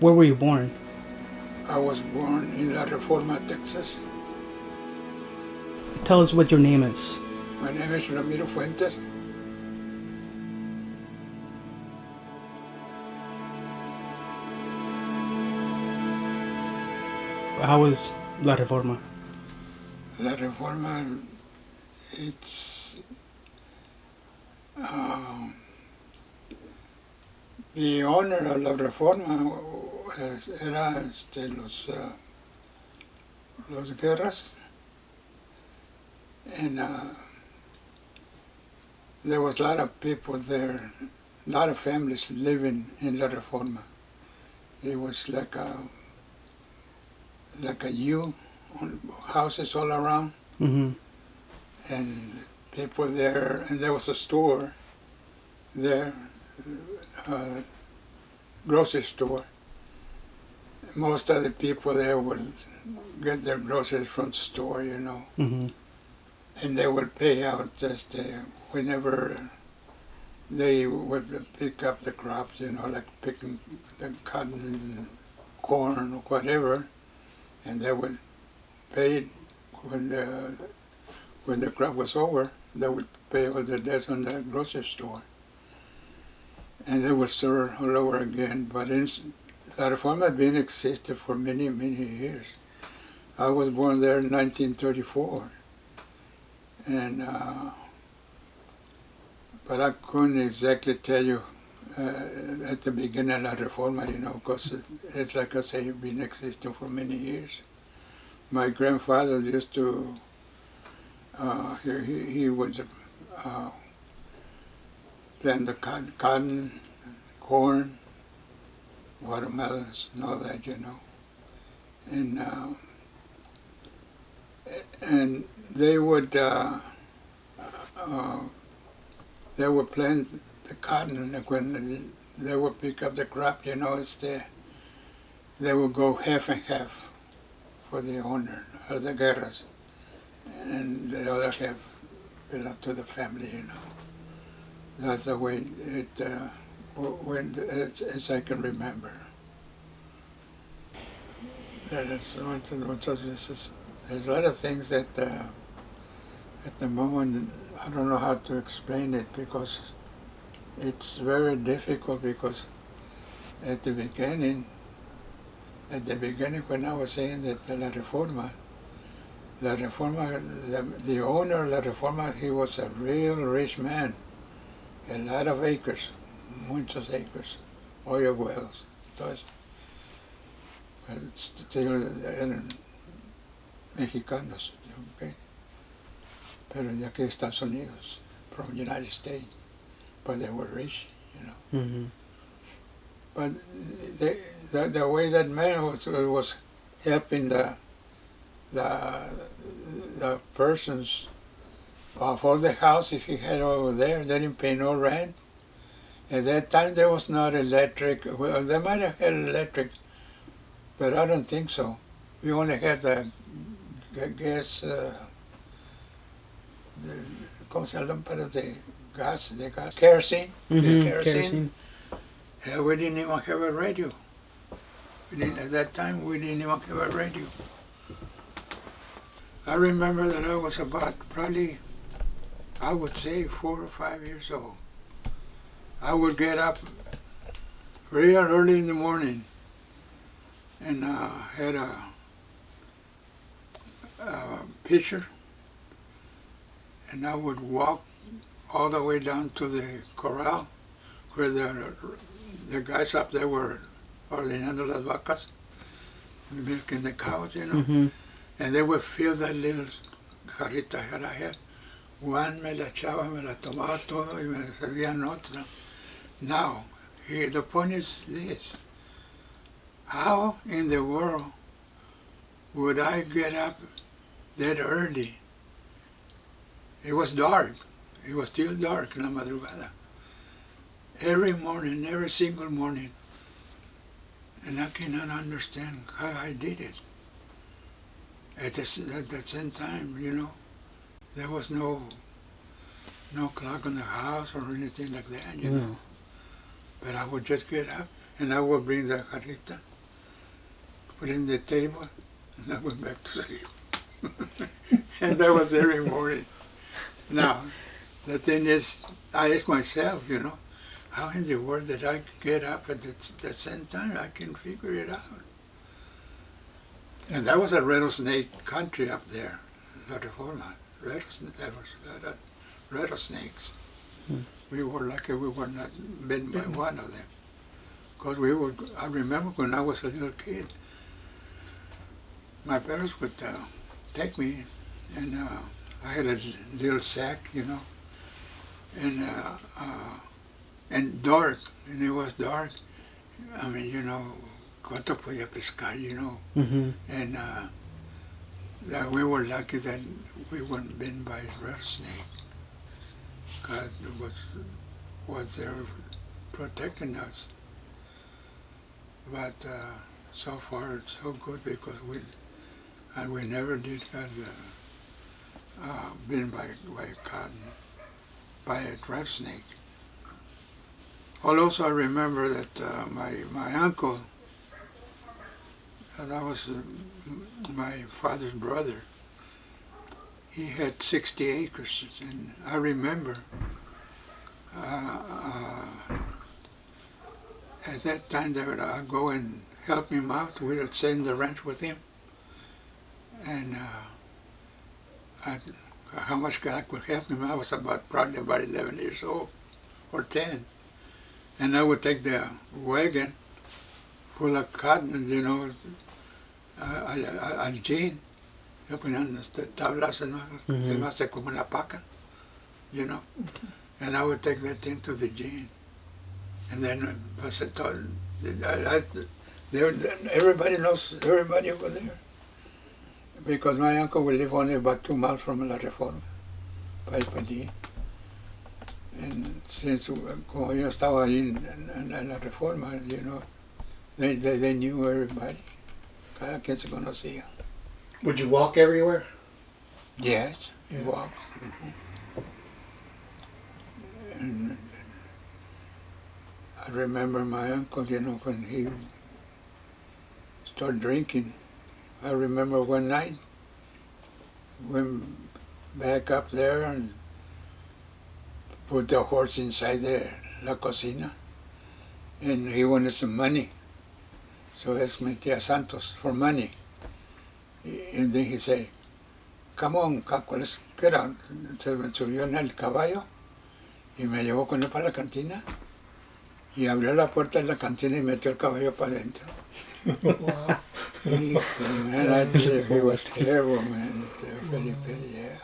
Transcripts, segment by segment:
Where were you born? I was born in La Reforma, Texas. Tell us what your name is. My name is Ramiro Fuentes. How is La Reforma? La Reforma, it's the owner of La Reforma era los Guerras, and there was a lot of people there, a lot of families living in La Reforma. It was like a U, houses all around, and people there, and there was a store there, grocery store. Most of the people there would get their groceries from the store, and they would pay out just whenever they would pick up the crops, like picking the cotton, corn, or whatever, and they would pay when the crop was over. They would pay all the debts on the grocery store, and they would start all over again. But La Reforma had been existed for many, many years. I was born there in 1934, and but I couldn't exactly tell you at the beginning of La Reforma, because it's like I say, it's been existing for many years. My grandfather used to, he would plant the cotton, corn, watermelons, and all that, and they would plant the cotton, and when they would pick up the crop, they would go half and half for the owner of the Guerras, and the other half belonged to the family, That's the way it went, as I can remember. There's a lot of things that at the moment I don't know how to explain it, because it's very difficult, because at the beginning when I was saying that La Reforma, the owner of La Reforma, he was a real rich man, a lot of acres, muchos acres, oil wells, entonces, eran mexicanos, okay? Pero de aquí de Estados Unidos, from the United States, but they were rich, But the way that man was helping the persons of all the houses he had over there, they didn't pay no rent. At that time there was not electric. Well, they might have had electric, but I don't think so. We only had the gas, ¿cómo se llama? The gas, kerosene. Kerosene. Yeah, we didn't even have a radio. At that time, we didn't even have a radio. I remember that I was about probably, I would say 4 or 5 years old. I would get up real early in the morning, and had a pitcher, and I would walk all the way down to the corral where the guys up there were ordeñando las vacas, milking the cows, and they would fill that little jarrita that I had. One me la echaba, me la tomaba todo, y me servían otra. Now, the point is this: how in the world would I get up that early? It was dark. It was still dark in la madrugada. Every morning, every single morning. And I cannot understand how I did it. At the same time, there was no clock in the house or anything like that, But I would just get up, and I would bring the jarrita, put in the table, and I went back to sleep. And that was every morning. Now, the thing is, I ask myself, how in the world did I get up at the same time? I can figure it out. And that was a rattlesnake country up there, La Reforma. There was a lot of rattlesnakes. We were lucky we were not bitten by one of them. Because I remember when I was a little kid, my parents would take me, and I had a little sack, and dark, and it was dark. I mean, ¿cuánto podía pescar, And that we were lucky that we weren't bitten by a rattlesnake. God was there protecting us. But so far it's so good because we never did get bitten by a rattlesnake. Also, I remember that my uncle, that was my father's brother, he had 60 acres, and I remember at that time they would go and help him out. We would stay in the ranch with him, and how much I could help him, I was probably about 11 years old, or 10. And I would take the wagon full of cotton, al jean. Yo ponían tablas, se me hace como una paca, And I would take that thing to the jean. And then everybody knows everybody over there. Because my uncle would live only about 2 miles from La Reforma, Paipalí. And since como yo estaba ahí en La Reforma, they knew everybody. Cada quien se conocía. Would you walk everywhere? Yes, walk. And I remember my uncle, when he started drinking. I remember one night, went back up there and put the horse inside la cocina, and he wanted some money. So he asked me, Tia Santos, for money. And then he said, come on, Caco, let's get out. Se me subió en el caballo y me llevó con él para la cantina y abrió la puerta de la cantina y metió el caballo para adentro. Wow. Man, I tell you, he was terrible, man. Felipe, yeah.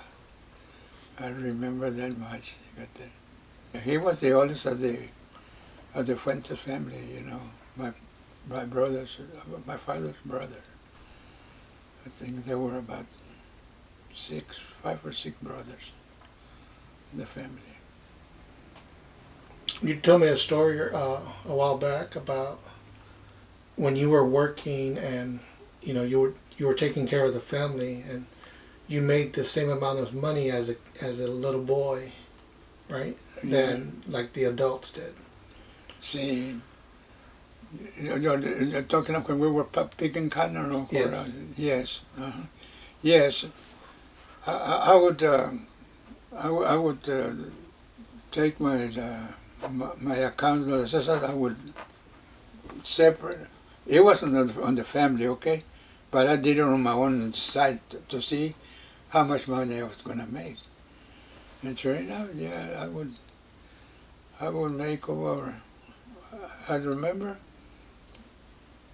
I remember that much. He was the oldest of the Fuentes family, my brothers, my father's brother. I think there were about 5 or 6 brothers in the family. You told me a story a while back about when you were working and you were taking care of the family and you made the same amount of money as a little boy, right? Than like the adults did. See, you're talking about when we were picking cotton or Yes. Yes. Yes. I would take my account. I would separate. It wasn't on the family, okay, but I did it on my own side to see how much money I was going to make. And sure enough, yeah, I would make over. I remember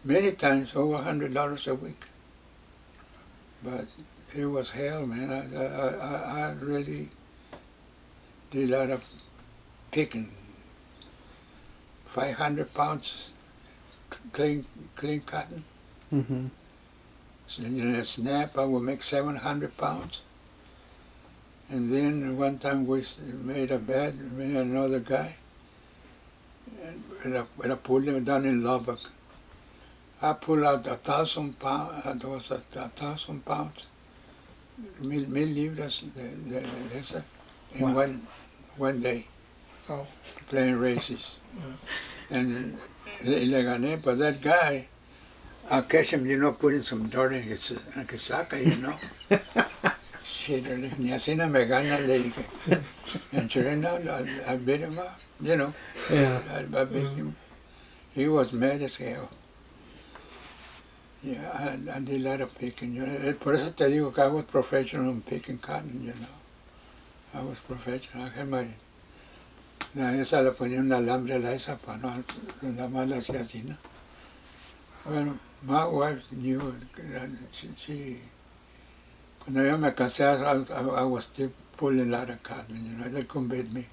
many times over $100 a week. But it was hell, man. I really did a lot of picking. 500 pounds clean cotton. Mm-hmm. So in a snap, I would make 700 pounds. And then one time we made a bet, me and another guy, and with a pull down in Lubbock. I pulled out 1,000 pounds, it was 1,000 pounds, mil libras, in Wow. one day, Oh. playing races. And le gané, but that guy, I'll catch him, putting some dirt in his saca. Shit, ni así no me gana, le dije. And sure enough, I beat him up, Yeah. I beat him. He was mad as hell. Yeah, I did a lot of picking. Por eso te digo que I was professional in picking cotton. I was professional. I had my... esa le ponía un alambre a la esa para no... Nada más la hacía así, ¿no? Bueno, my wife knew, she cuando yo me casé, I was still pulling a lot of cotton, they couldn't beat me.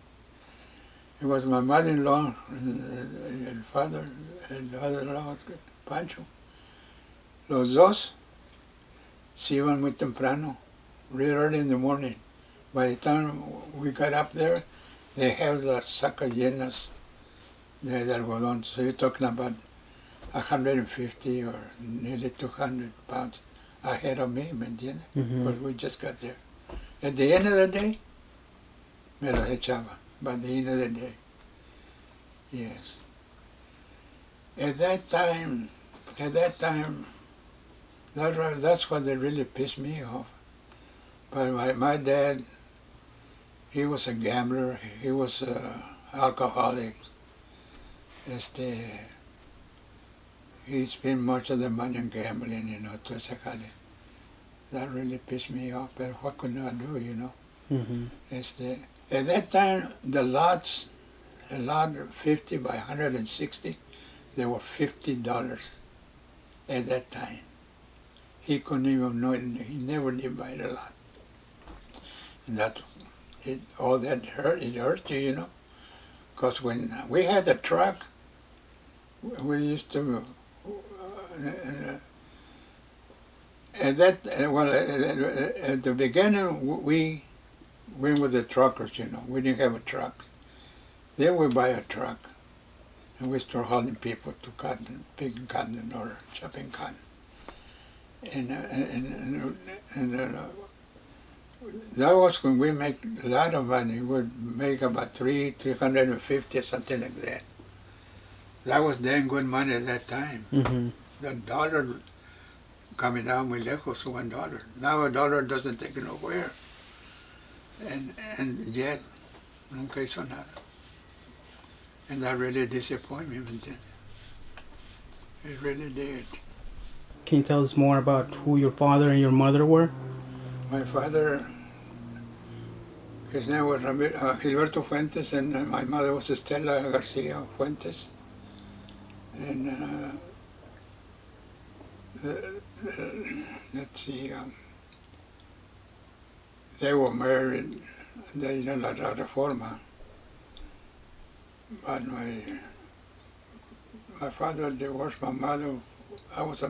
It was my mother-in-law, el father-in-law, Pancho. Los dos se iban muy temprano, real early in the morning. By the time we got up there, they have las sacas llenas de algodón. So you're talking about 150 or nearly 200 pounds ahead of me, ¿me entiendes? Because we just got there. At the end of the day, me los echaba. By the end of the day, yes. At that time, that's what they really pissed me off. But my dad, he was a gambler. He was alcoholic. He spent much of the money on gambling, to esa jale. That really pissed me off, but what could I do, At that time, the lots, a lot 50 by 160, they were $50 at that time. He couldn't even know it. He never did buy a lot. And all that hurt, it hurt you, Because when we had the truck, we used to... at the beginning, we went with the truckers, We didn't have a truck. Then we buy a truck, and we start hauling people to cotton, picking cotton or chopping cotton. And that was when we make a lot of money. We'd make about $350 or something like that. That was damn good money at that time. The dollar coming down muy lejos, $1. Now a dollar doesn't take you nowhere. And yet, nunca hizo nada. And that really disappointed me, ¿me entiendes? It really did. Can you tell us more about who your father and your mother were? My father, his name was Ramiro, Gilberto Fuentes, and my mother was Estela Garcia Fuentes. And let's see, they were married, they did la reforma. But my father divorced my mother. I was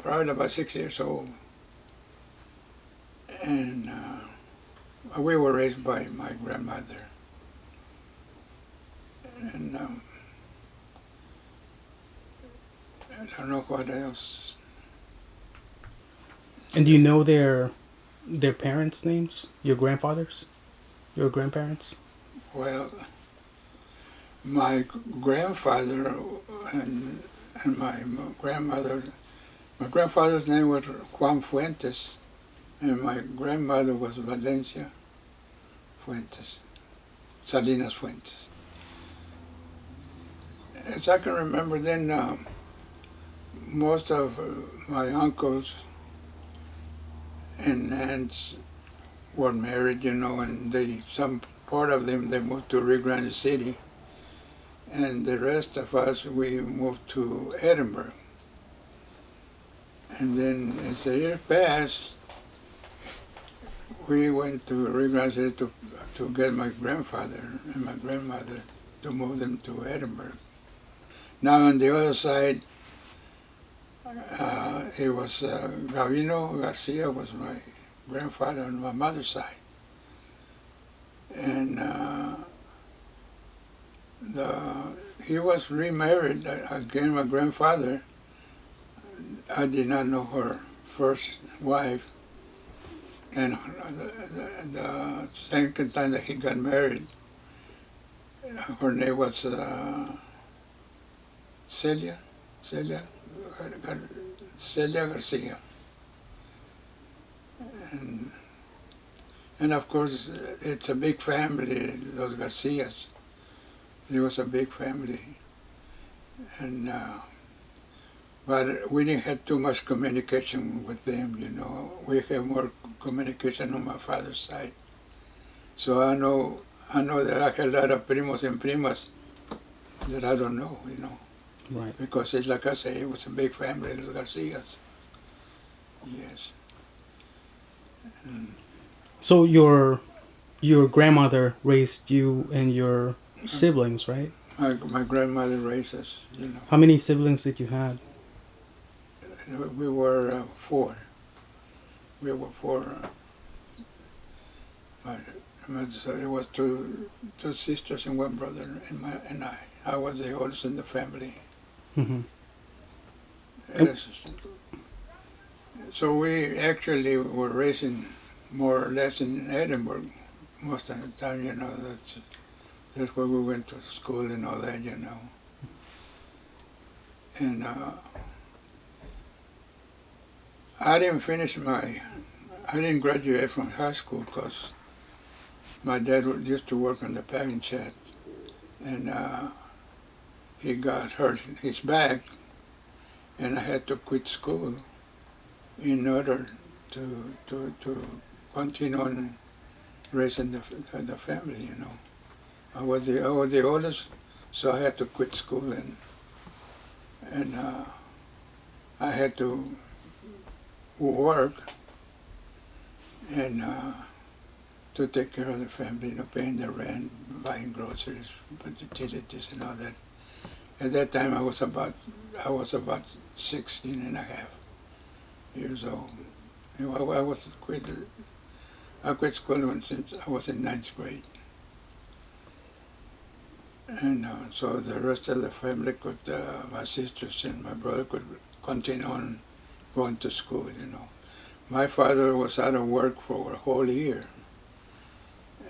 probably about 6 years old. And we were raised by my grandmother. And I don't know what else. And do you know their parents' names? Your grandfathers? Your grandparents? Well, my grandfather and my grandmother, my grandfather's name was Juan Fuentes, and my grandmother was Valencia Fuentes, Salinas Fuentes. As I can remember then, most of my uncles and aunts were married, and some part of them, they moved to Rio Grande City. And the rest of us, we moved to Edinburgh. And then as the year passed, we went to Rio Grande City to get my grandfather and my grandmother to move them to Edinburgh. Now on the other side, it was Ramiro Garcia was my grandfather on my mother's side. And he was remarried again, my grandfather. I did not know her first wife. And the second time that he got married, her name was Celia, Celia, Gar- Celia Garcia, and of course it's a big family, los Garcias. It was a big family, and but we didn't have too much communication with them. You know, we have more communication on my father's side. So I know that I had a lot of primos and primas that I don't know. You know, Right. because it's like I say, it was a big family, los Garcias. Yes. And So your grandmother raised you and your siblings, right? my grandmother raised us. You know, How many siblings did you have? we were four. We were four. So it was two sisters and one brother and I. I was the oldest in the family. Hmm. Yes. So we actually were raising more or less in Edinburgh most of the time. You know, that's where we went to school and all that. You know, and I didn't finish I didn't graduate from high school because my dad used to work on the packing shed, and he got hurt in his back, and I had to quit school in order to continue on raising the family. You know, I was the oldest, so I had to quit school, and I had to work and to take care of the family, you know, paying the rent, buying groceries, utilities, and all that. At that time, I was about 16 and a half years old. You know, I quit school since I was in ninth grade. And so the rest of the family could, my sisters and my brother could continue on going to school, you know. My father was out of work for a whole year.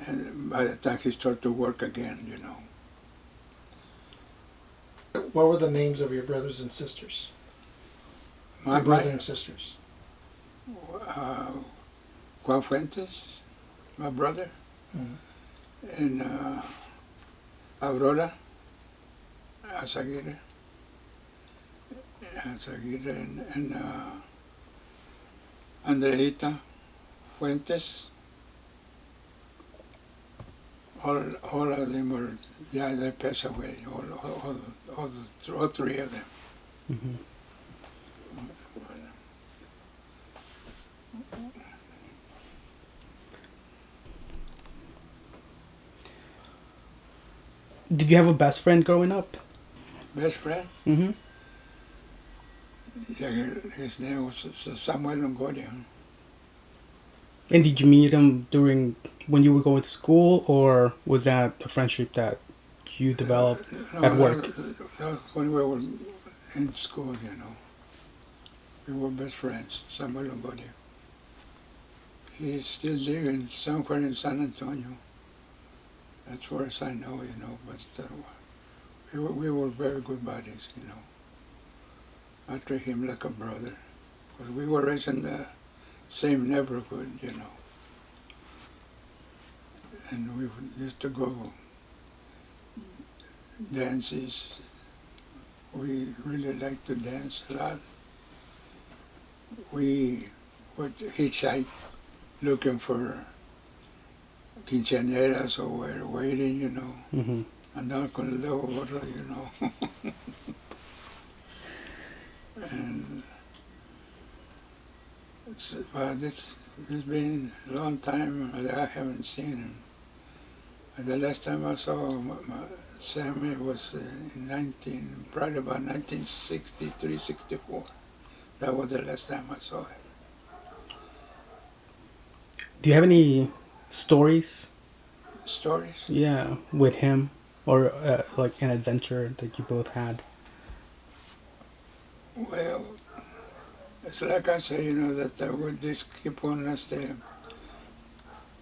And by the time he started to work again, you know. What were the names of your brothers and sisters? My, Your brother my and sisters. uh, Juan Fuentes, my brother, Mhm. and Aurora Azaguirre, and Andreita Fuentes. All of them were, yeah, they passed away. All three of them. Hmm. Did you have a best friend growing up? Best friend, Hmm. yeah, his name was Samuel Longoria. And did you meet him during when you were going to school, or was that a friendship that you developed at No, work? that was when we were in school, you know. We were best friends, Samuel Longoria. He's still living somewhere in San Antonio. As far as I know, you know, but we were very good buddies, you know. I treat him like a brother. Because we were raised in the same neighborhood, you know. And we used to go dances. We really liked to dance a lot. We would hitchhike looking for quinceañeras or we're waiting, you know. Hmm. Andar con el dedo gordo, you know. And it's been a long time that I haven't seen him. The last time I saw Sammy was probably about 1963, 64. That was the last time I saw him. Do you have any stories? Stories? Yeah, with him, or like an adventure that you both had? Well, it's like I say, you know, that I would just keep on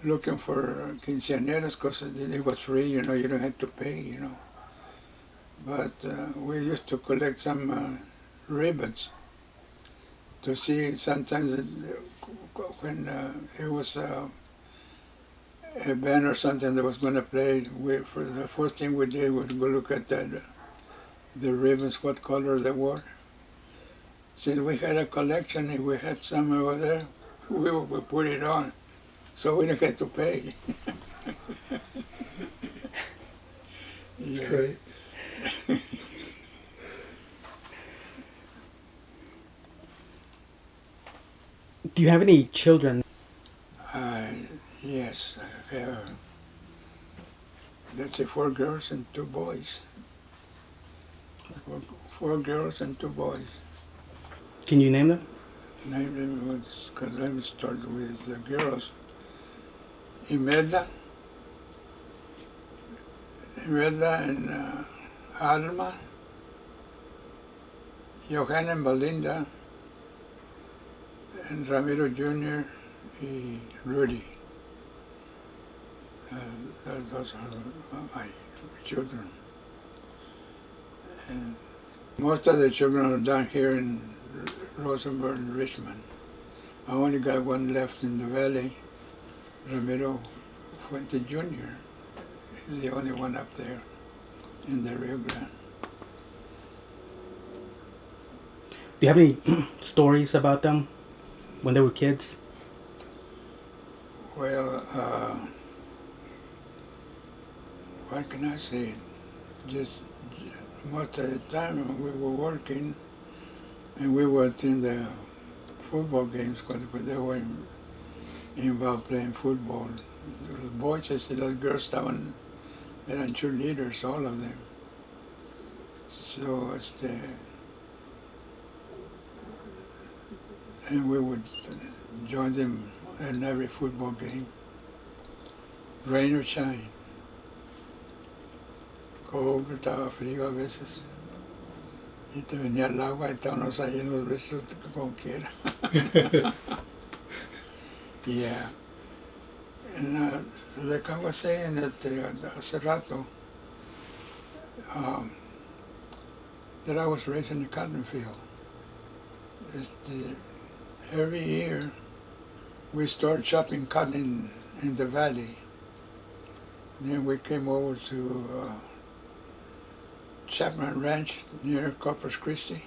looking for quinceañeras because it was free, you know, you don't have to pay, you know. but we used to collect some ribbons to see sometimes when it was a band or something that was going to play. For the first thing we did was go look at the ribbons, what color they were. Since we had a collection, if we had some over there, we would put it on, so we didn't have to pay. That's Yeah. great. Do you have any children? Uh, yes, I have, let's say 4 girls and 2 boys. Four girls and 2 boys. Can you name them? Name them was, because let me start with the girls. Imelda, and Alma, Johanna and Belinda, and Ramiro Jr. y Rudy. Those are my children. And most of the children are down here in Rosenberg and Richmond. I only got one left in the valley, Ramiro Fuente Jr. He's the only one up there in the Rio Grande. Do you have any stories about them when they were kids? Well, what can I say? Just most of the time we were working and we were in the football games because they were involved playing football. The boys, I said, the girls estaban, eran cheerleaders, all of them. So, and we would join them in every football game, rain or shine. Cold, estaba frío a veces. Y te venía el agua y estábamos ahí en los besos como quiera. Yeah. And like I was saying hace rato, that I was raised in a cotton field. Every year we started chopping cotton in the valley. Then we came over to Chapman Ranch near Corpus Christi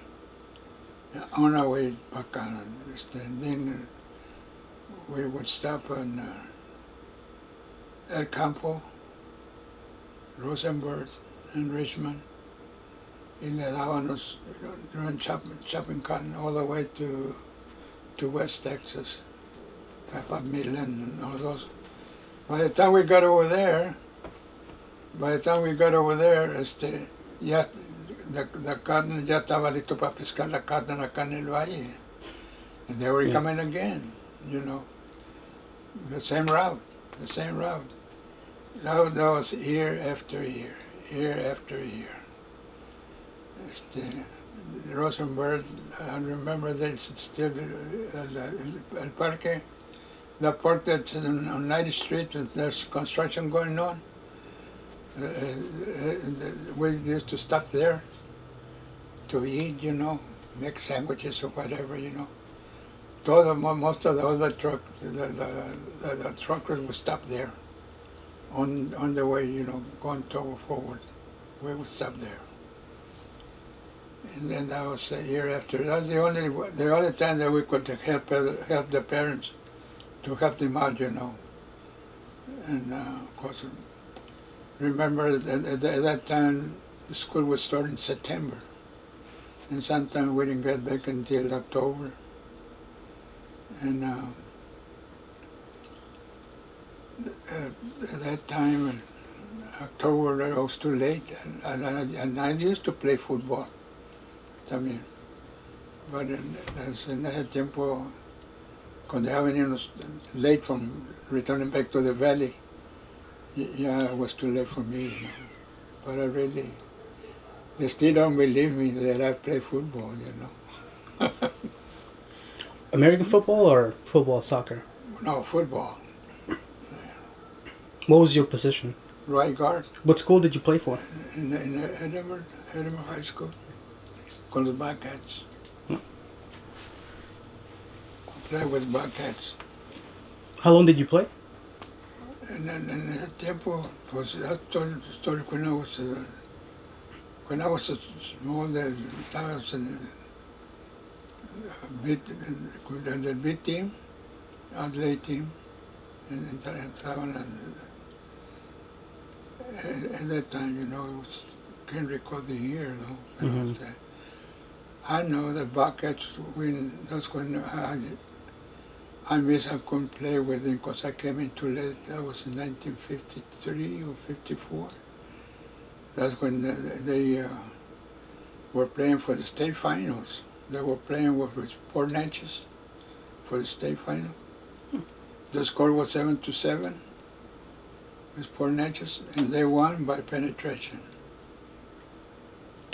on our way back on. And then we would stop on El Campo, Rosenberg, and Richmond. Y le dábamos, chopping cotton all the way to West Texas, Papa Midland and all those. By the time we got over there, ya the cotton ya estaba listo para pescar la cotton acá en el valle. And they were coming again, you know. The same route. That was year after year. Rosenberg, I remember they still, El Parque, the park that's on 90th Street, there's construction going on. We used to stop there to eat, you know, make sandwiches or whatever, you know. Most of the other the truckers would stop there on the way, you know, going forward. We would stop there. And then that was a year after. That was the only time that we could help the parents, to help them out, you know. And of course, remember at that time the school would start in September, and sometimes we didn't get back until October. And at that time, October, it was too late, and I used to play football también. But en ese tiempo, cuando ya veníamos late from returning back to the valley, yeah, it was too late for me, you know. But I really, they still don't believe me that I play football, you know. American football or football, soccer? No, football. What was your position? right guard What school did you play for? in Edinburgh High School, called the Bobcats. Play with Bobcats. How long did you play? And en ese tiempo, pues ya estoy when I was a small, estaba en el B team, Adelaide team, entraban at that time, you know, it was, can't recall the year though, but Mm-hmm. I know the Buckets that's when I miss I couldn't play with them because I came in too late. That was in 1953 or 54. That's when they were playing for the state finals. They were playing with 4 matches for the state final. The score was 7-7 with 4 matches, and they won by penetration.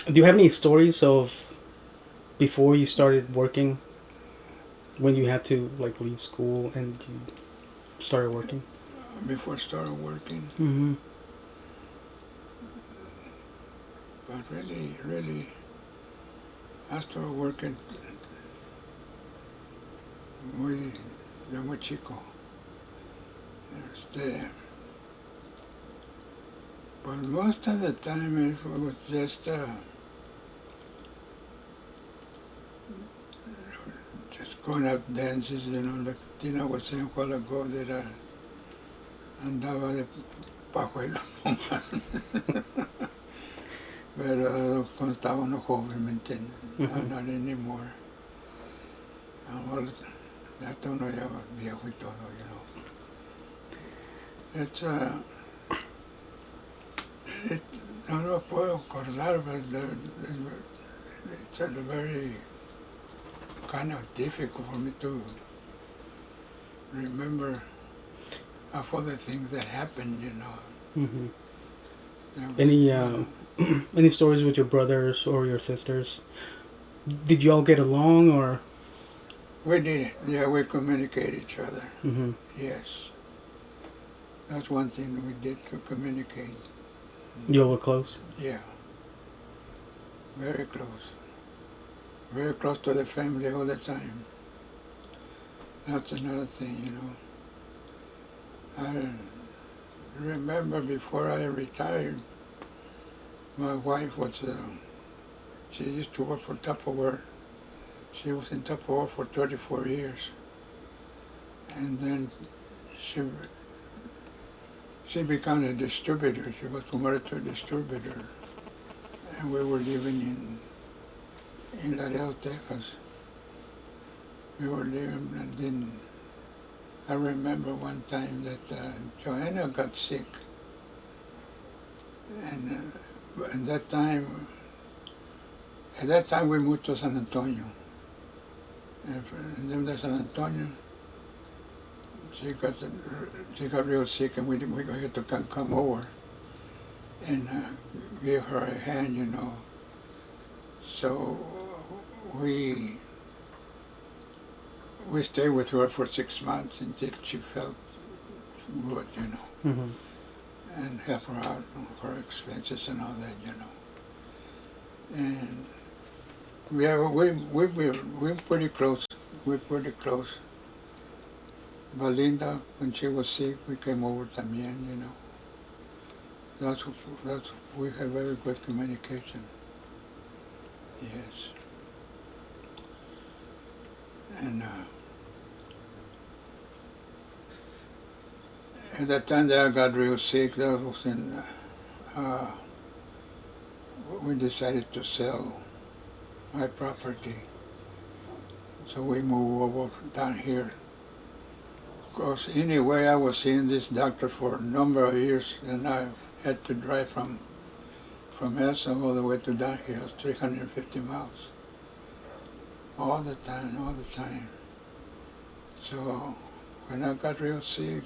Do you have any stories of before you started working, when you had to like leave school and you started working? Before I started working, Mm-hmm. but really, I started working de muy chico. But most of the time it was just going up dances, you know, like Tina was saying a while ago that andaba de pajuelo nomás. Pero cuando estaba uno joven, ¿me entiendes? Mm-hmm. Not anymore. Ahora ya está uno ya viejo y todo, you know. It's no lo puedo acordar, but it's a very kind of difficult for me to remember of all the things that happened, you know. Mm-hmm. There was, Any stories with your brothers or your sisters? Did you all get along, or? we did it. Yeah, we communicate each other. Mm-hmm. Yes. That's one thing we did, to communicate. You all were close? Yeah. Very close. Very close to the family all the time. That's another thing, you know. I remember before I retired, my wife was, she used to work for Tupperware. She was in Tupperware for 34 years. And then she became a distributor. She was promoted to a distributor. And we were living in Laredo, Texas. We were living, and then I remember one time that Joanna got sick. And at that time we moved to San Antonio. And then to San Antonio, she got real sick, and we had to come over and give her a hand, you know. So we stayed with her for 6 months until she felt good, you know, Mm-hmm. and help her out for expenses and all that, you know. And we're pretty close. We're pretty close. Belinda, when she was sick, we came over también, you know. We have very good communication. Yes. And at that time that I got real sick, that was we decided to sell my property. So we moved over down here. Of course, anyway, I was seeing this doctor for a number of years, and I had to drive from Elsa all the way to down here. It was 350 miles. All the time. So when I got real sick,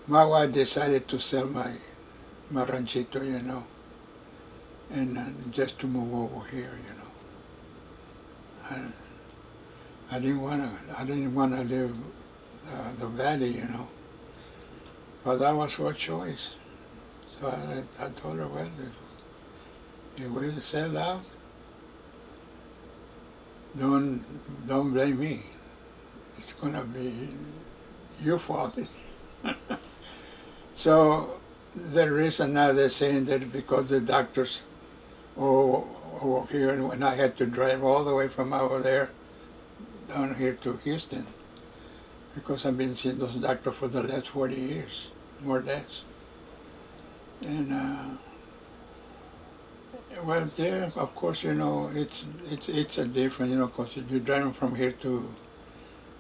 my wife decided to sell my ranchito, you know, and just to move over here, you know. I didn't want to live the valley, you know. But that was her choice. So I told her, well, if we sell out, don't don't blame me. It's gonna be your fault. So the reason now they're saying that because the doctors over here, and when I had to drive all the way from over there down here to Houston, because I've been seeing those doctors for the last 40 years, more or less. And well, there, of course, you know, it's a different, you know, because you're driving from here to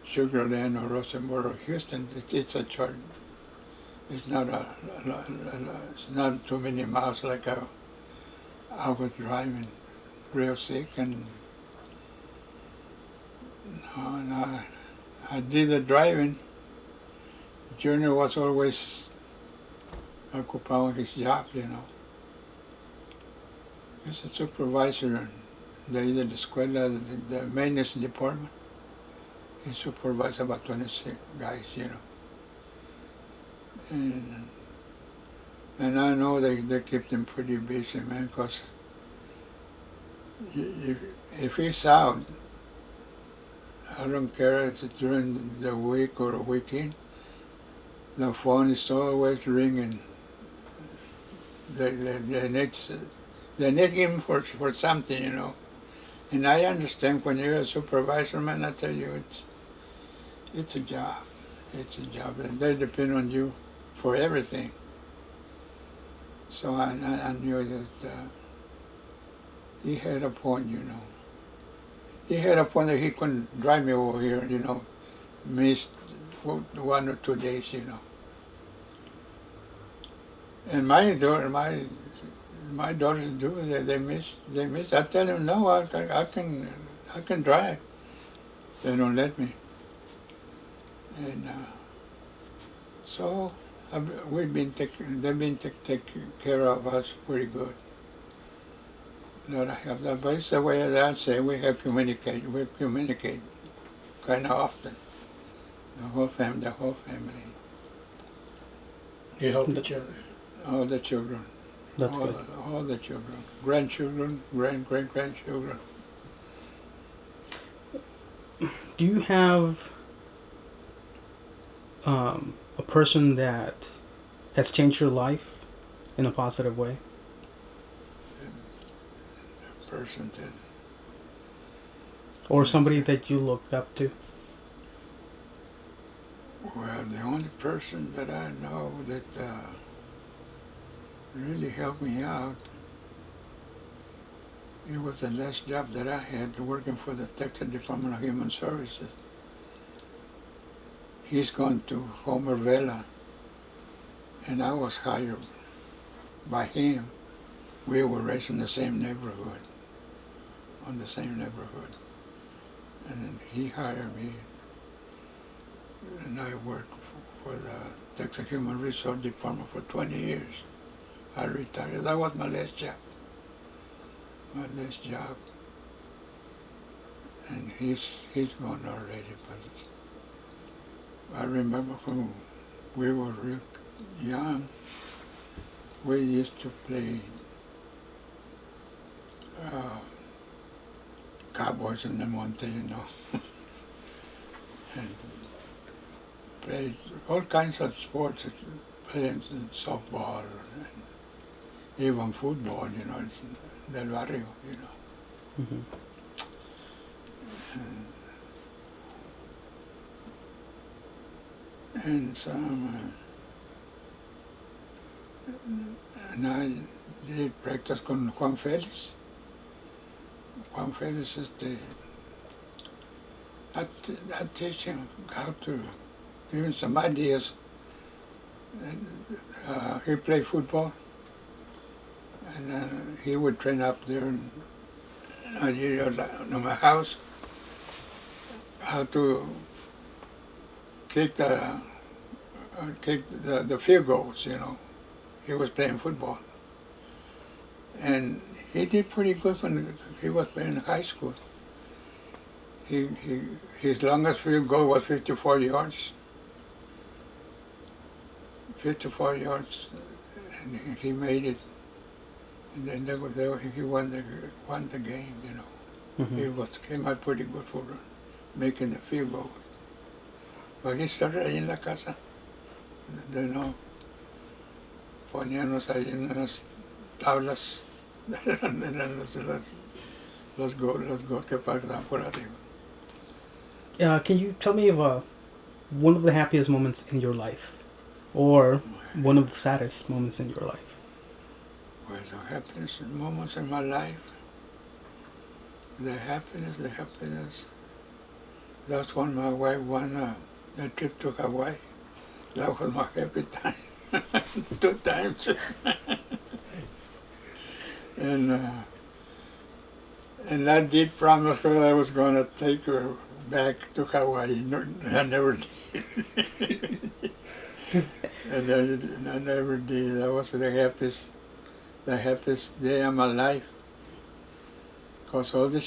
Sugar Land or Rosenborg or Houston, it's a short. It's not it's not too many miles like I was driving real sick and no, and I did the driving. Junior was always occupied his job, you know. He's a supervisor in the escuela, the maintenance department. He supervised about 26 guys, you know. And I know they keep them pretty busy, man, because if he's out, I don't care if it's during the week or a weekend, the phone is always ringing. They need him for something, you know. And I understand when you're a supervisor, man, I tell you, it's a job. It's a job, and they depend on you for everything. So I knew that he had a point, you know. He had a point that he couldn't drive me over here, you know, missed 1 or 2 days, you know. And my daughters do. They miss. I tell them no. I can drive. They don't let me. And so they've been taking care of us pretty good. Lord, I have that. But it's the way that I say we communicate kind of often. The whole family, You help each other. all the children. That's good. All the children, grandchildren, great-grandchildren. Do you have a person that has changed your life in a positive way? Person that, Or somebody that you looked up to? well, the only person that I know that really helped me out, it was the last job that I had working for the Texas Department of Human Services. He's gone to Homer Vela, and I was hired by him. We were raised in the same neighborhood, and then he hired me, and I worked for the Texas Human Resource Department for 20 years. I retired. That was my last job. And he's gone already. But I remember when we were real young, we used to play Cowboys in the Monte, you know, and played all kinds of sports, playing softball and even football, you know, del barrio, you know. Mm-hmm. And some, and I did practice con Juan Félix. Juan Félix is I teach him how to, give him some ideas. And, he played football, and he would train up there in my house how to kick the field goals, you know. He was playing football. And he did pretty good when he was playing in high school. His longest field goal was 54 yards. 54 yards, and he made it. And then he won the game, you know. Mm-hmm. It came out pretty good for making the field goal. But he started ahí en la casa, you know, poníamos ahí en unas tablas, eran los goles que pasaban por arriba. Can you tell me of one of the happiest moments in your life, or one of the saddest moments in your life? Well, the happiest moments in my life, the happiness, that's when my wife won a trip to Hawaii. That was my happy time. 2 times. And I did promise her I was going to take her back to Hawaii. No, I never did. and I never did. That was the happiest day of my life. Because all the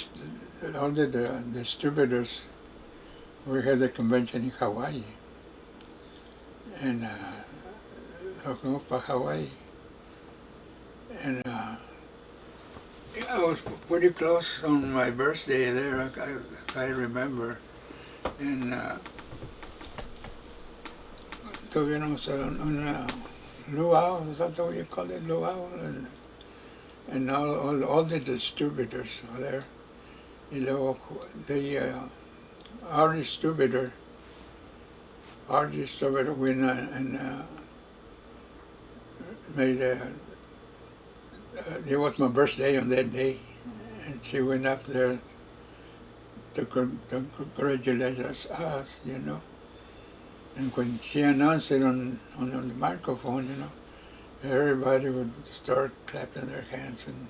distributors, we had a convention in Hawaii. And talking about Hawaii. And I was pretty close on my birthday there, as I remember. And tuvimos una luau, is that what you call it, luau? And all the distributors were there. You know, our distributor went and made it was my birthday on that day, and she went up there to congratulate us, you know. And when she announced it on the microphone, you know, everybody would start clapping their hands, and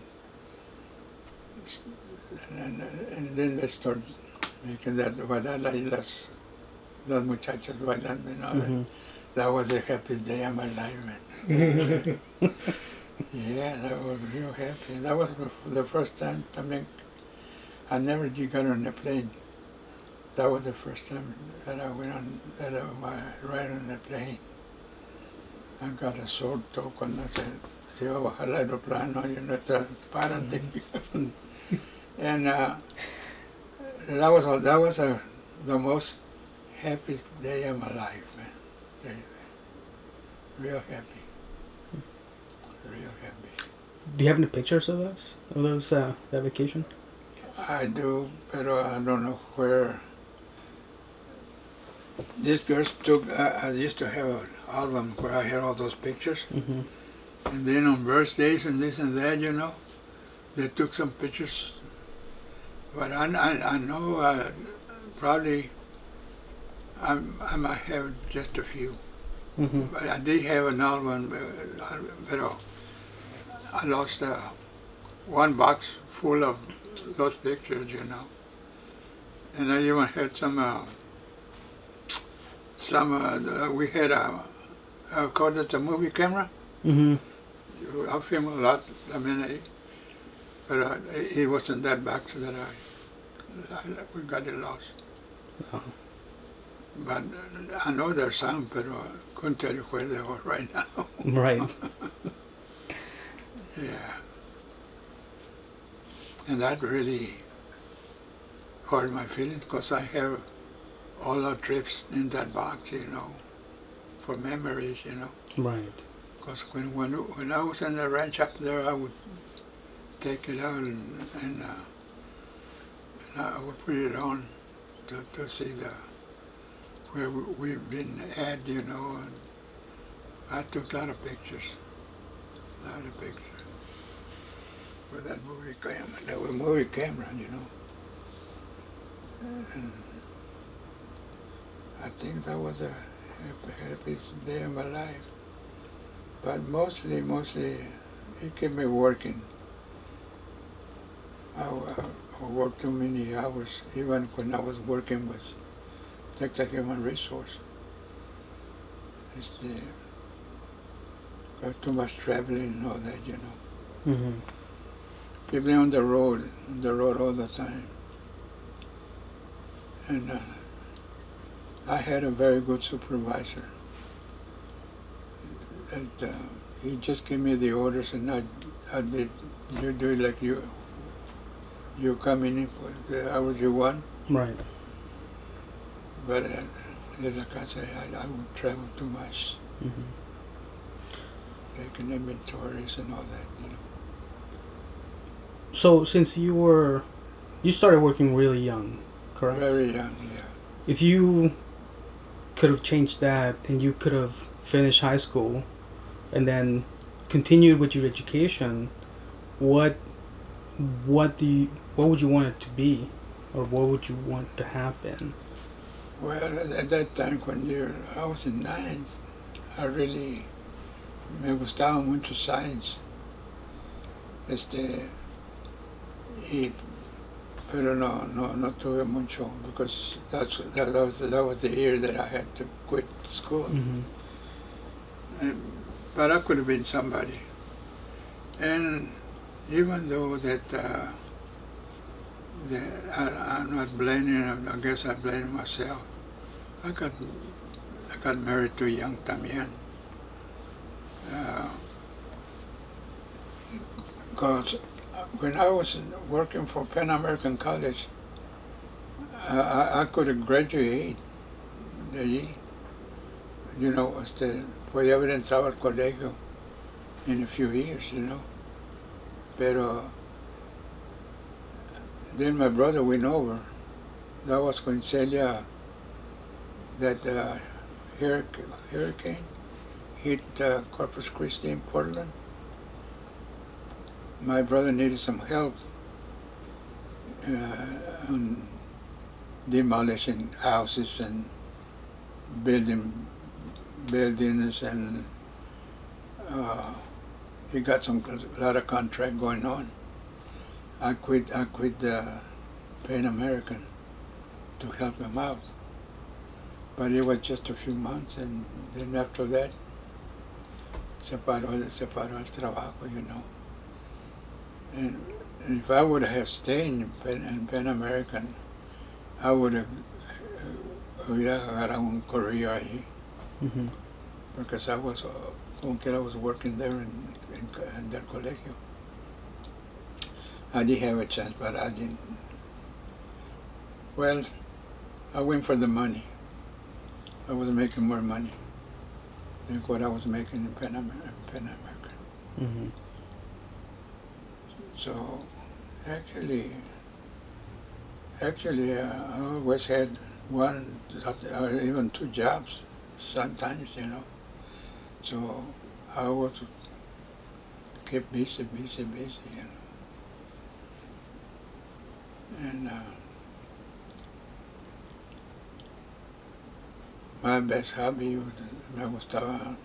then they started making that bailala y las muchachas bailando, you know. Mm-hmm. That was the happiest day of my life, man. Yeah, that was real happy. That was the first time, I mean, I never did got on a plane. That was the first time that I went on, right on the plane. I got a sore toe cuando se iba a bajar el aeroplano, you know, párate. And that was the most happiest day of my life, man. Real happy. Real happy. Do you have any pictures of that vacation? I do, but I don't know where. These girls took, I used to have an album where I had all those pictures. Mm-hmm. And then on birthdays and this and that, you know, they took some pictures. But I know probably I might have just a few. Mm-hmm. But I did have an album, but I lost one box full of those pictures, you know. And I even had we had called it a movie camera. Mm-hmm. I film a lot, I mean, but it wasn't that box that we got it lost. Oh. But I know there's some, but I couldn't tell you where they are right now. Right. Yeah. And that really hurt my feelings because I have all our trips in that box, you know, for memories, you know. Right. Because when I was in the ranch up there, I would take it out and I would put it on to see where we've been at, you know. And I took a lot of pictures with that movie camera. That was movie camera, you know. And I think that was a happiest day of my life. But mostly, it kept me working. I worked too many hours, even when I was working with Texas Human Resource. Got too much traveling and all that, you know. Mm-hmm. Kept me on the road all the time. And I had a very good supervisor. And he just gave me the orders, and I did. You do it like you coming in for the hours you want. Right. But like I say, I would travel too much, Hmm. taking inventories and all that. So since you started working really young, correct? Very young, yeah. If you could have changed that and you could have finished high school and then continued with your education, what what would you want it to be, or what would you want to happen? Well, at that time I was in ninth, me gustaba mucho science. Este, y, pero no tuve mucho because that was the year that I had to quit school. Hmm. And, but I could have been somebody. And even though that I'm not blaming, I guess I blame myself. I got I got married too young también. Because when I was working for Pan American College, I could have graduated de allí. Podía haber entrado al colegio in a few years, Pero then my brother went over. That was when Celia, that hurricane hit Corpus Christi in Portland. My brother needed some help on demolishing houses and building buildings, and he got a lot of contract going on. I quit Pan American to help him out, but it was just a few months, and then after that se paró el trabajo. And if I would have stayed in Pan American, I would have hubiera agarrado un career ahí, Hmm. because I was como que I was working there in that colegio. I did have a chance, but I didn't. Well, I went for the money. I was making more money than what I was making in Pan American. Hmm. So actually, I always had one or even two jobs sometimes, So I was kept busy, And my best hobby me gustaba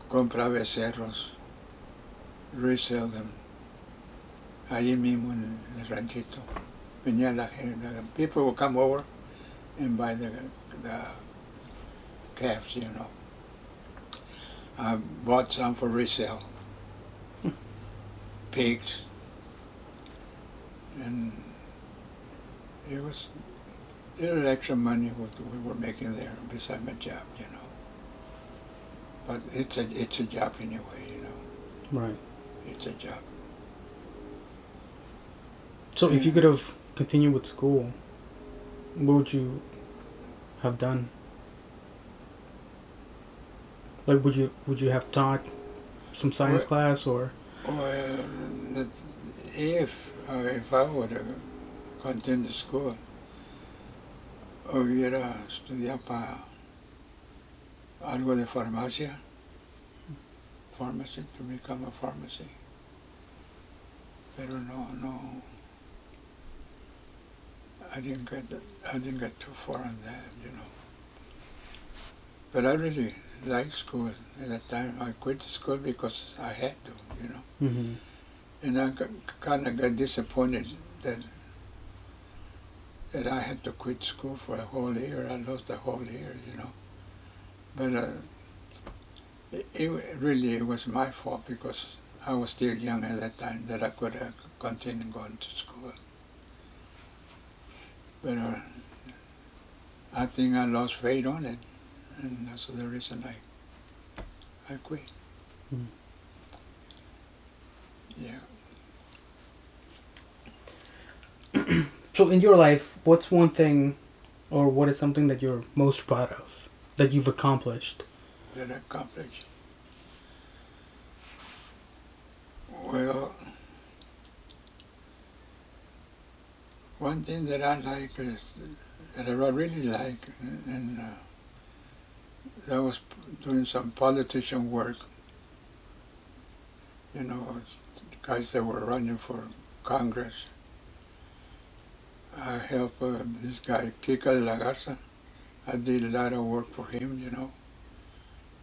comprar becerros, resell them, allí mismo en el ranchito. Venía la gente, people would come over and buy the calves, I bought some for resale, pigs, and it was little extra money what we were making there beside my job, But it's a job anyway, Right. It's a job. So if you could have continued with school, what would you have done? Like, would you have taught some science Well, class, or? well, if I would have continued school, hubiera estudiado para algo de farmacia, pharmacy, to become a pharmacy. Pero no, I didn't get too far on that, But I really liked school at that time. I quit school because I had to, Hmm. And I kind of got disappointed that I had to quit school for a whole year. I lost a whole year, But it was my fault because I was still young at that time that I could have continued going to school. But I think I lost faith on it, and that's the reason I I quit. Mm. Yeah. So in your life, what's one thing, or what is something that you're most proud of that you've accomplished? That I accomplished. Well, one thing that I like is that I really like, and that was doing some politician work. You know, guys that were running for Congress. I helped this guy, Kika de la Garza. I did a lot of work for him, you know,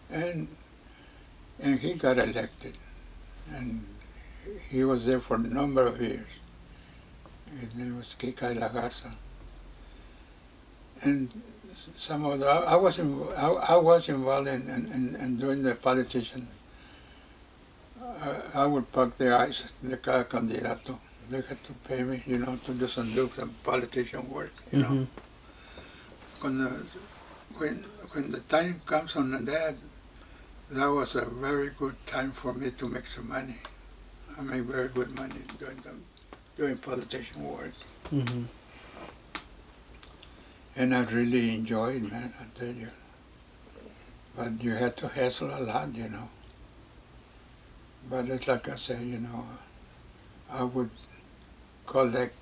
and he got elected, and he was there for a number of years. His name was Kika de la Garza, and some of the I was involved in doing the politician. I would pack the eyes de cada candidato. They had to pay me, you know, to do some politician work, you know. Mm-hmm. When the, when the time comes on that, that was a very good time for me to make some money. I make very good money doing politician work. Mm-hmm. And I really enjoyed it, man, I tell you. But you had to hustle a lot, you know. But it's like I say, you know, I would collect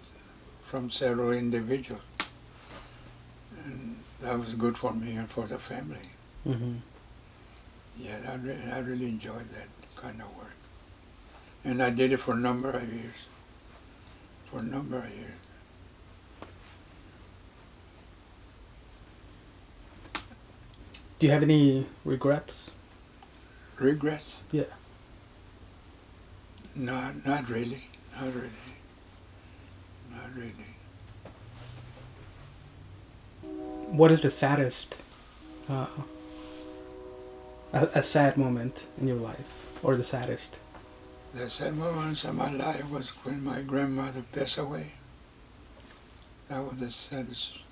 from several individuals. And that was good for me and for the family. Mm-hmm. Yeah, I really enjoyed that kind of work. And I did it for a number of years. For a number of years. Do you have any regrets? Regrets? Yeah. No, not really. Not really. Not really. What is the saddest, a sad moment in your life, or the saddest? The sad moments of my life was when my grandmother passed away. That was the saddest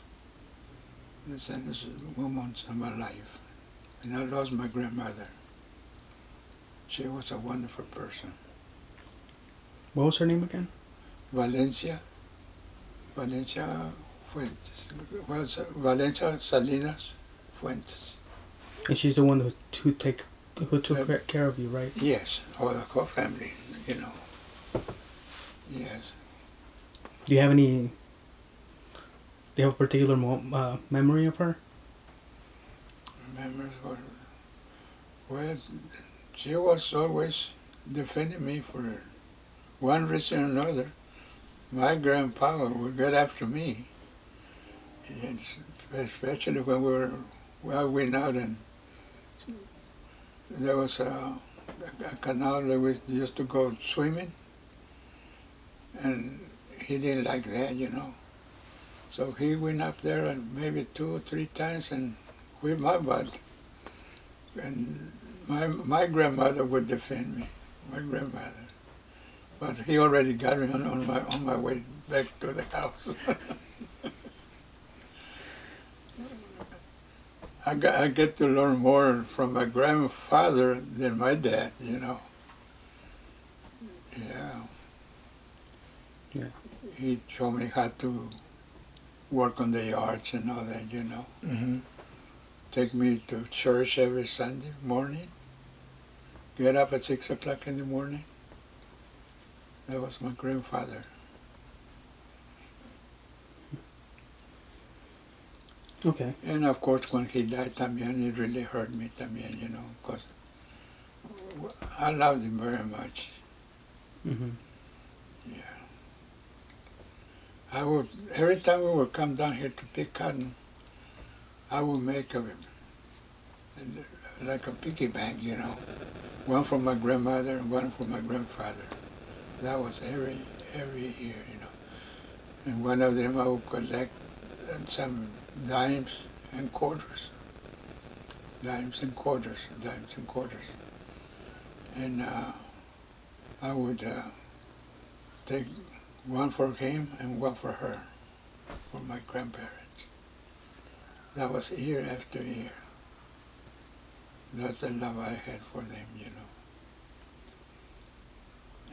moments of my life. And I lost my grandmother. She was a wonderful person. What was her name again? Valencia Fuentes. Valencia Salinas Fuentes. And she's the one who took care of you, right? Yes, or the whole family, you know. Yes. Do you have a particular memory of her? Remember, well, she was always defending me for one reason or another. My grandpa would get after me, and especially when we went out and there was a canal that we used to go swimming, and he didn't like that, you know. So he went up there and maybe 2 or 3 times and whipped my butt. And my grandmother would defend me, my grandmother. But he already got me on my way back to the house. I get to learn more from my grandfather than my dad, you know. Yeah. Yeah. He showed me how to work on the yards and all that, you know. Mm-hmm. Take me to church every Sunday morning. Get up at 6 o'clock in the morning. That was my grandfather. Okay. And of course, when he died, también, it really hurt me, también, you know, because I loved him very much. Mm-hmm. Yeah. I would, every time we would come down here to pick cotton, I would make like a piggy bank, you know. One for my grandmother and one for my grandfather. That was every year, you know. And one of them I would collect some dimes and quarters. Dimes and quarters. And I would take one for him and one for her, for my grandparents. That was year after year. That's the love I had for them,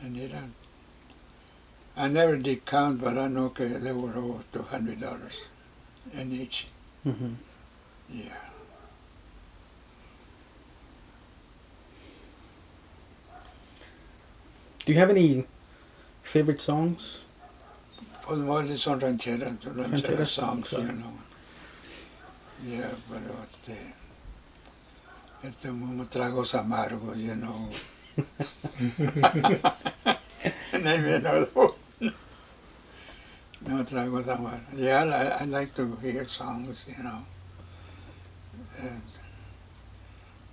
And I never did count, but I know they were over $200 in each. Mm-hmm. Yeah. Do you have any favorite songs? Pues mostly son ranchera Rancheras songs, songs. Yeah, pero como tragos amargos, And I mean, no tragos amargos. Yeah, I like to hear songs, And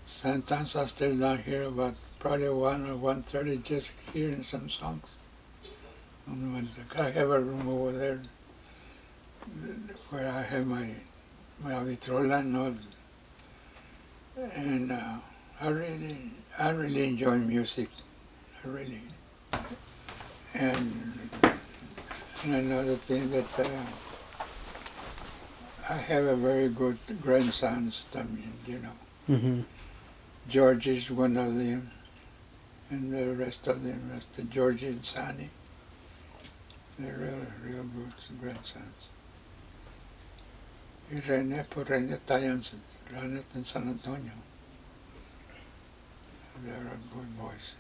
sometimes I stay down here about probably 1 or 1:30 just hearing some songs. I have a room over there where I have my vitrola, and I really enjoy music. I really. And another thing that I have a very good grandsons. Mm-hmm. George is one of them, and the rest of them, Mr. George and Sonny. They're real good grandsons. Y René, pues René está en San Antonio. They're good boys.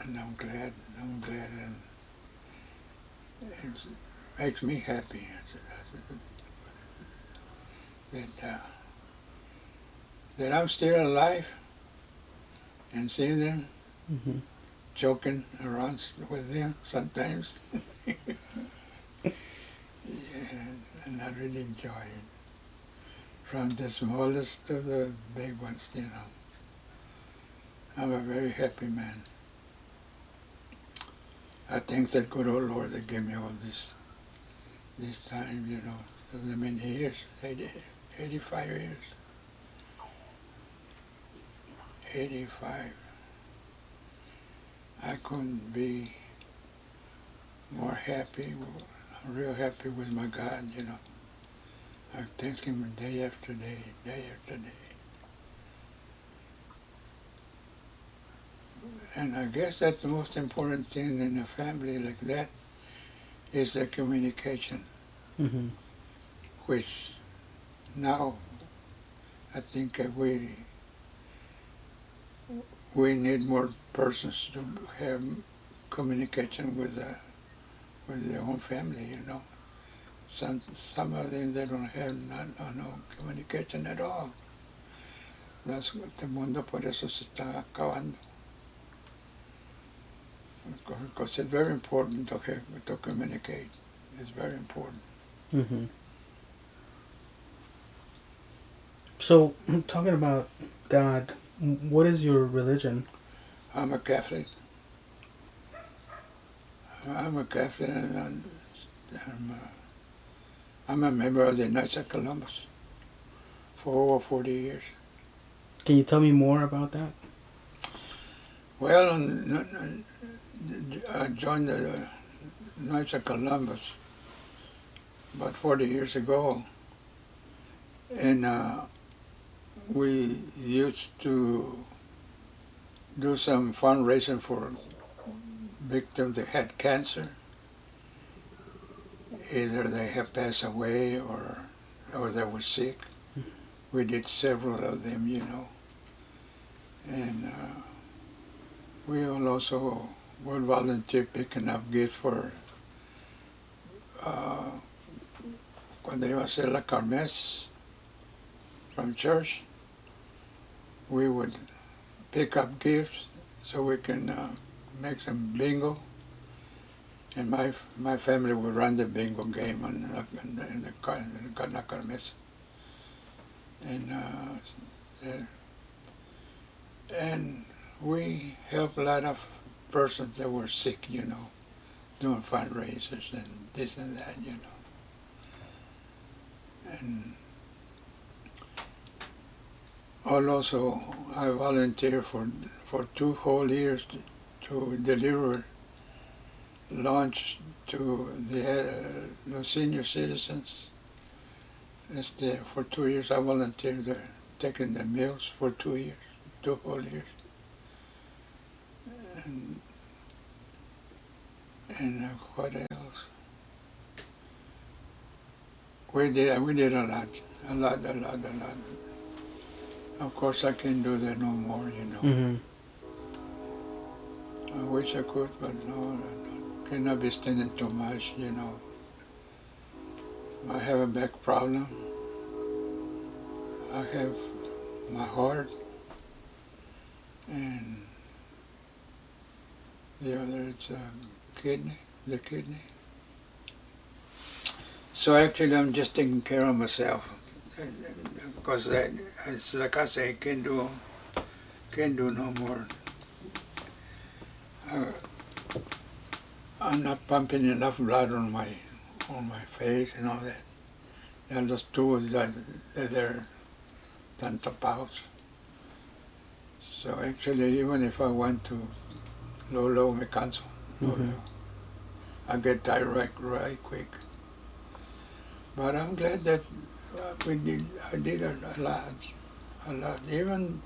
And I'm glad, and it makes me happy that I'm still alive and seeing them Mm-hmm. joking around with them sometimes. Yeah, and I really enjoy it. From the smallest to the big ones, I'm a very happy man. I thank that good old Lord that gave me all this time, of the many years, 85 years. 85. I couldn't be more happy. I'm real happy with my God, I thank Him day after day, day after day. And I guess that's the most important thing in a family like that is the communication, Mm-hmm. which now I think we need more persons to have communication with their own family, Some of them, they don't have no communication at all. Este mundo por eso se está acabando. Because it's very important to communicate. It's very important. Mm-hmm. So, talking about God, what is your religion? I'm a Catholic. I'm a Catholic, and I'm a member of the Knights of Columbus for over 40 years. Can you tell me more about that? Well, I joined the Knights of Columbus about 40 years ago, and we used to do some fundraising for victims that had cancer. Either they have passed away or they were sick. We did several of them, and we will also would volunteer picking up gifts for cuando iba a hacer la kermés from church. We would pick up gifts so we can make some bingo, and my family would run the bingo game in the kermés. And we helped a lot of persons that were sick, doing fundraisers and this and that, And also I volunteered for 2 whole years to deliver lunch to the senior citizens For 2 years I volunteered there, taking the meals for 2 years, 2 whole years. And, and what else? We did a lot, a lot, a lot, a lot. Of course I can't do that no more, you know. Mm-hmm. I wish I could, but no, cannot be standing too much, you know. I have a back problem. I have my heart, and the other is the kidney. So actually I'm just taking care of myself, because it's like I say, can't do no more. I'm not pumping enough blood on my face and all that. And those tubos that they're tan tapados. So actually, even if I want to luego me canso. Mm-hmm. I get tired right quick. But I'm glad that I did a lot. Even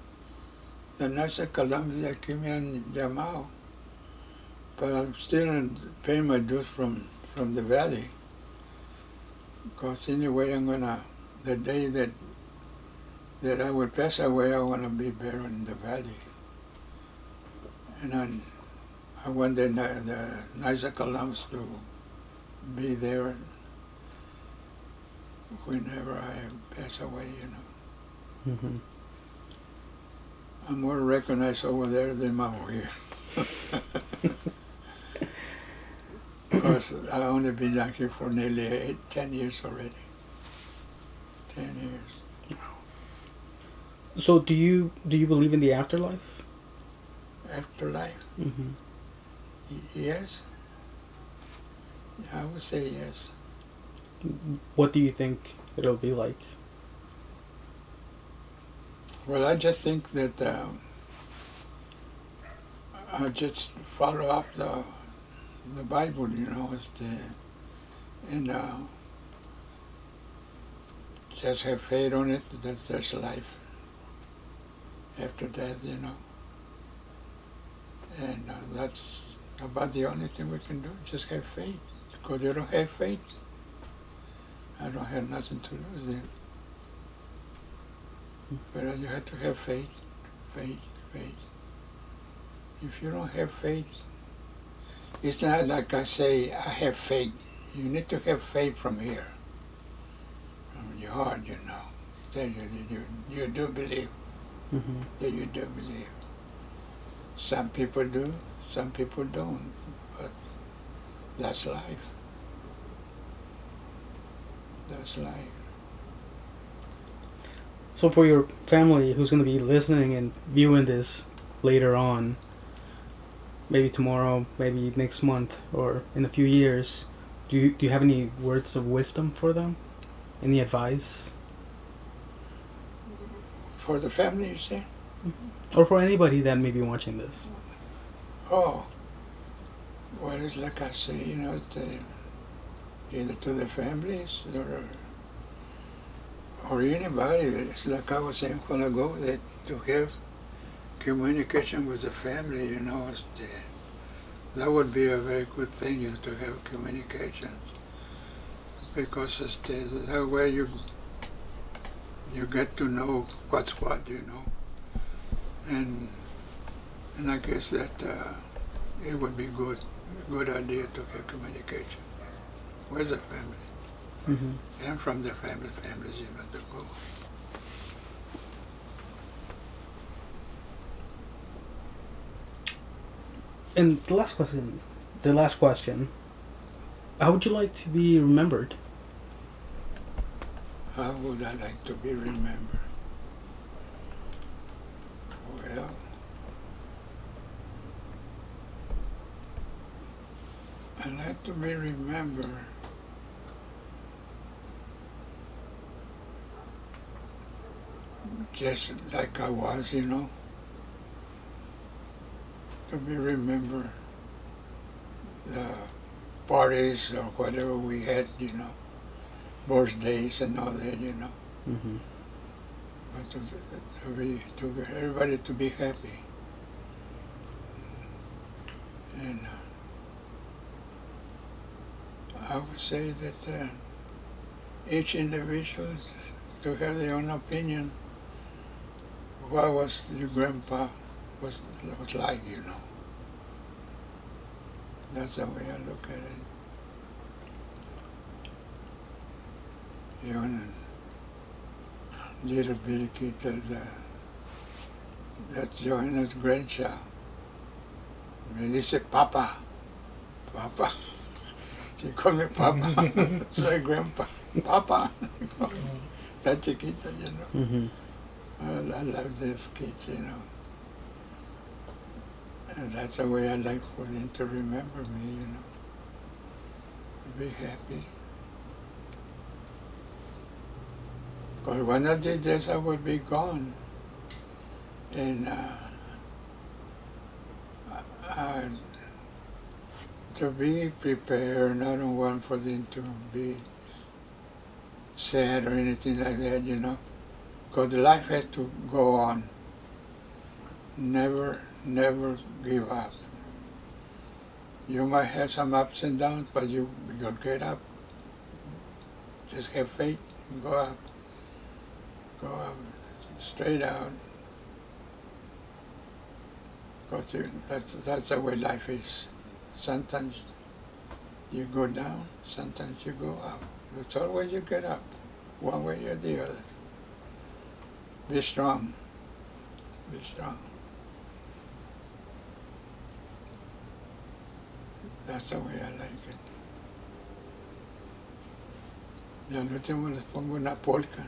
the Nasa Columbia came in Yamao, but I'm still paying my dues from the valley. Because anyway, the day that I will pass away, I want to be buried in the valley. And I want the Nasa Columbus to be there whenever I pass away, you know. Mm-hmm. I'm more recognized over there than over here. Because I've only been down here for nearly 10 years already. 10 years. So do you believe in the afterlife? Afterlife? Mm-hmm. Yes. I would say yes. What do you think it'll be like? Well, I just think that I just follow up the Bible, you know, and just have faith on it that there's life after death, you know. And that's about the only thing we can do, just have faith. Because you don't have faith, I don't have nothing to lose then. But you have to have faith. If you don't have faith, it's not like I say, I have faith. You need to have faith from here, from your heart, you know. That you do believe, Mm-hmm. that you do believe. Some people do, some people don't, but that's life. That's life. So for your family who's going to be listening and viewing this later on, maybe tomorrow, maybe next month, or in a few years, do you have any words of wisdom for them? Any advice? For the family, you say? Or for anybody that may be watching this? Oh, well, it's like I say, you know, either to the families or anybody. It's like I was saying a while ago, that to have communication with the family, you know, that would be a very good thing, is to have communication. Because that way you get to know what's what, you know. And I guess that it would be a good idea to have communication with the family. Mm-hmm. And from their families even to go. And the last question, how would you like to be remembered? How would I like to be remembered? Well, I'd like to be remembered just like I was, you know. To be remembered the parties or whatever we had, you know. birthdays and all that, you know. Mm-hmm. But to everybody to be happy. And I would say that each individual to have their own opinion. What was your grandpa was like, you know. That's the way I look at it. Even little bitty kid that Johanna's grandchild. Me dice Papa, Papa. She called me Papa. Soy grandpa, Papa. That chiquita, you know. Mm-hmm. I love these kids, you know. And that's the way I like for them to remember me, you know. Be happy. Because one of these days I will be gone. And to be prepared, I don't want for them to be sad or anything like that, you know. Because life has to go on. Never give up. You might have some ups and downs, but you'll get up. Just have faith and go up. Go up, straight out. Because that's the way life is. Sometimes you go down, sometimes you go up. It's always you get up, one way or the other. Be strong. Be strong. That's the way I like it. Y al último les pongo una polka.